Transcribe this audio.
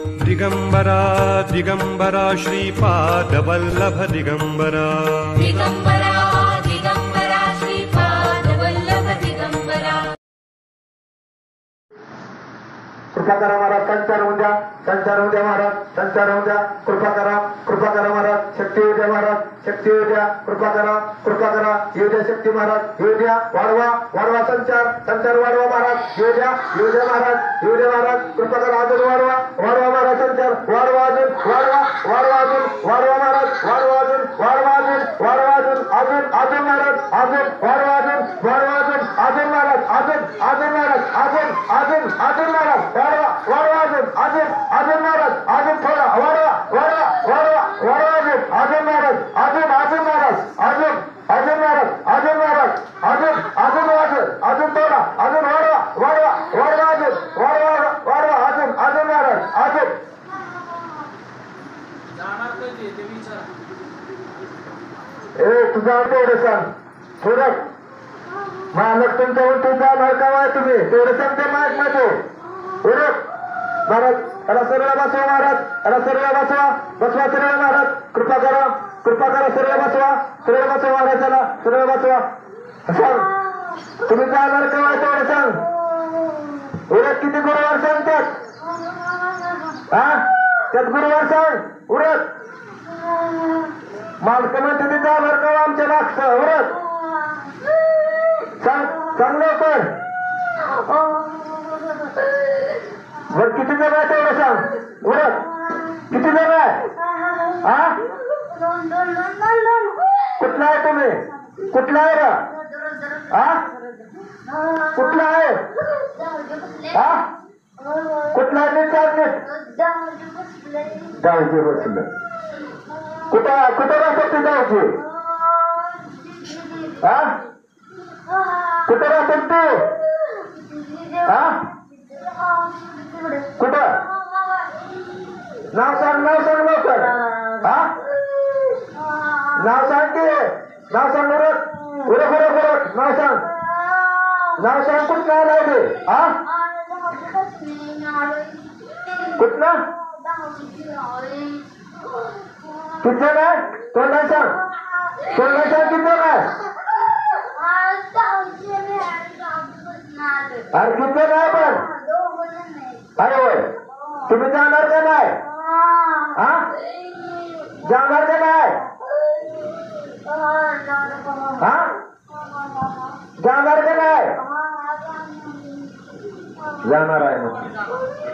दिगंबरा दिगंबरा श्रीपादवल्लभ दिगंबरा दिगंबरा दिगंबरा श्रीपादवल्लभ दिगंबरा। कृपा करा महाराज, संचार होऊन द्या, संचार होऊन द्या महाराज, संचार होऊन द्या, कृपा करा महाराज, शक्ती येऊ द्या महाराज, शक्ती येऊ द्या, कृपा करा येऊ द्या शक्ती महाराज, येऊ द्या, वाढवा संचार वाढवा महाराज, येऊ द्या महाराज, कृपा करा अजून वाढवा महाराज, संचार वाढवा अजून, वाढवा महाराज, वाढवा अजून महाराज, अजून महाराज, अजून थोडा वाढवा तुझा तेवढं सांग थोडं मालक तुमच्यावर तुझा नळकावा तुम्ही तेवढं सांगते माहित मध्ये उरक महाराज, याला सरळ बसवा महाराज, बसवा सरळ महाराज, कृपा करा सरळ बसवा महाराज, चला सरळ बसवा सांग तुम्ही जाणार केव्हा तेवढं सांग उरक किती गुरुवार सांगतात त्यात गुरुवार सांग उरक मालक म्हणते ते जाणार केव्हा आमच्या मागचं उरक सांग लवकर बर किती जण आहे तेवढं सांग उरक किती जण आहे कुठला आहे तुम्ही कुठला आहे कुठला आहे कुठला आहे नीट सांग नीट जाऊचे बसलं कुठं राहतात ते जाऊचे कुठं राहतात ते कुठं नाव सांग लवकर नाव सांग की नाव सांग उरक नाव सांग कुठं आलाय ते कुठं किती नाही तोंडा सांग किती नाही अरे किती नाही पण अरे होय तुम्ही जाणार का नाही जाणार का नाही जाणार का नाही जाणार आहे मग